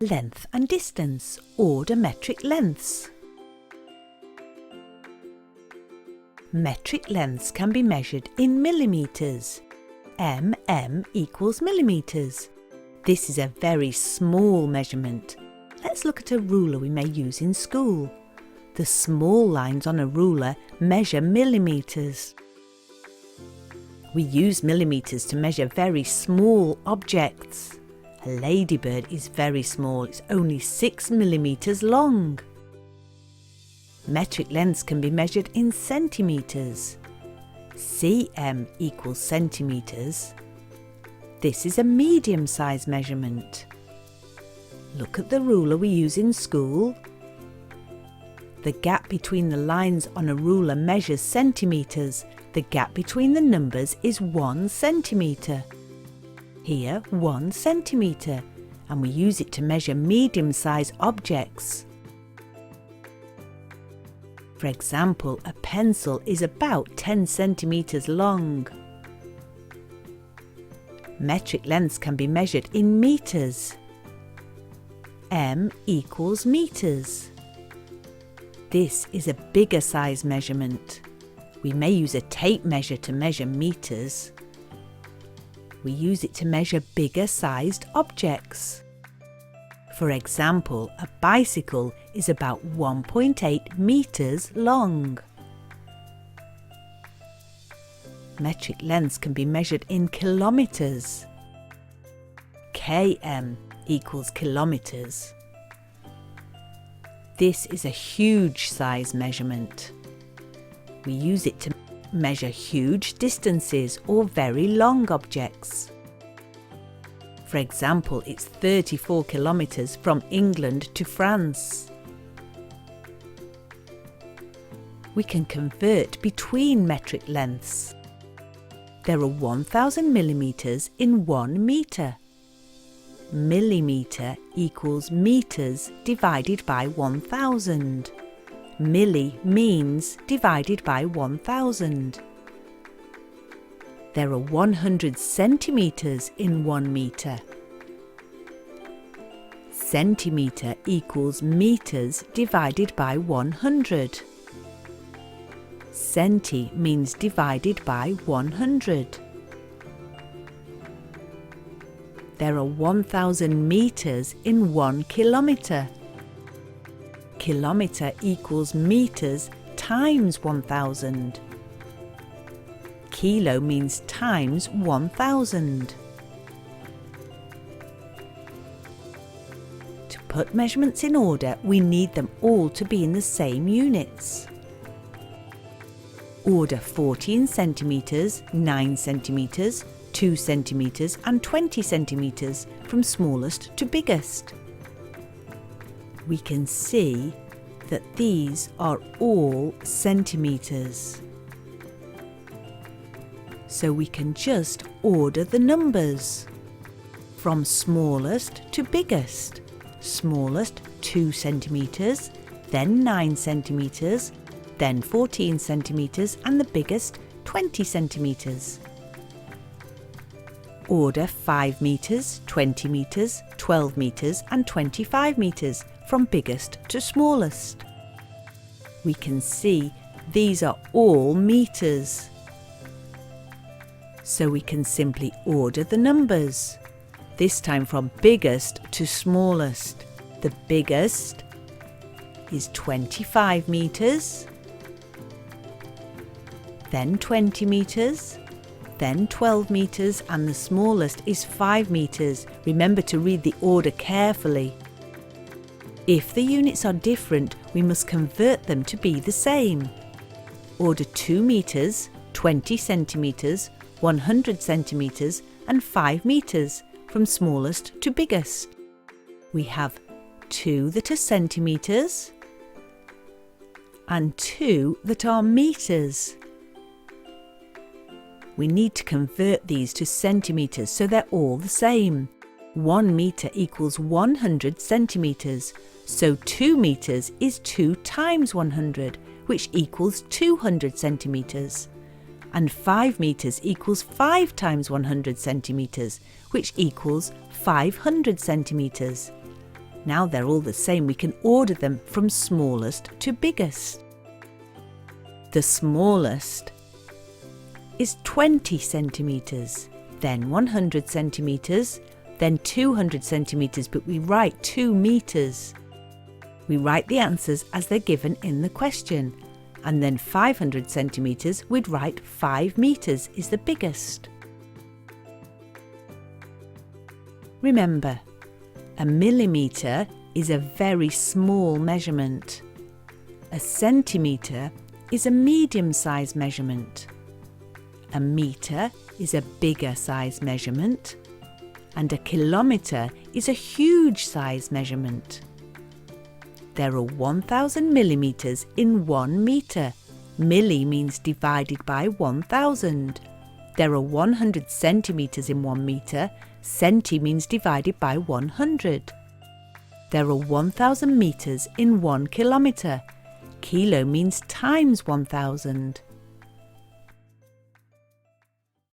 Length and distance, order metric lengths. Metric lengths can be measured in millimetres. mm equals millimetres. This is a very small measurement. Let's look at a ruler we may use in school. The small lines on a ruler measure millimetres. We use millimetres to measure very small objects. A ladybird is very small, it's only 6 millimetres long. Metric lengths can be measured in centimetres. cm equals centimetres. This is a medium-sized measurement. Look at the ruler we use in school. The gap between the lines on a ruler measures centimetres. The gap between the numbers is 1 centimetre. Here 1 centimetre, and we use it to measure medium-sized objects. For example, a pencil is about 10 centimetres long. Metric lengths can be measured in metres. m equals metres. This is a bigger size measurement. We may use a tape measure to measure metres. We use it to measure bigger sized objects. For example, a bicycle is about 1.8 metres long. Metric lengths can be measured in kilometres. km equals kilometres. This is a huge size measurement. We use it to measure huge distances or very long objects. For example, it's 34 kilometres from England to France. We can convert between metric lengths. There are 1000 millimetres in 1 metre. Millimetre equals metres divided by 1000. Milli means divided by 1000. There are 100 centimetres in 1 metre. Centimetre equals metres divided by 100. Centi means divided by 100. There are 1000 metres in 1 kilometre. Kilometre equals metres times 1000. Kilo means times 1000. To put measurements in order, we need them all to be in the same units. Order 14 centimetres, 9 centimetres, 2 centimetres and 20 centimetres from smallest to biggest. We can see that these are all centimetres. So we can just order the numbers from smallest to biggest. Smallest 2 centimetres, then 9 centimetres, then 14 centimetres and the biggest 20 centimetres. Order 5 metres, 20 metres, 12 metres and 25 metres from biggest to smallest. We can see these are all metres. So we can simply order the numbers, this time from biggest to smallest. The biggest is 25 metres, then 20 metres, then 12 metres and the smallest is 5 metres. Remember to read the order carefully. If the units are different, we must convert them to be the same. Order 2 metres, 20 centimetres, 100 centimetres and 5 metres from smallest to biggest. We have 2 that are centimetres and 2 that are metres. We need to convert these to centimetres so they're all the same. 1 metre equals 100 centimetres, so 2 metres is 2 times 100, which equals 200 centimetres. And 5 metres equals 5 times 100 centimetres, which equals 500 centimetres. Now they're all the same, we can order them from smallest to biggest. The smallest is 20 centimetres, then 100 centimetres, then 200 centimetres, but we write 2 metres. We write the answers as they're given in the question, and then 500 centimetres, we'd write 5 metres is the biggest. Remember, a millimetre is a very small measurement. A centimetre is a medium-sized measurement. A metre is a bigger size measurement. And a kilometre is a huge size measurement. There are 1000 millimetres in 1 metre. Milli means divided by 1000. There are 100 centimetres in 1 metre. Centi means divided by 100. There are 1000 metres in 1 kilometre. Kilo means times 1000.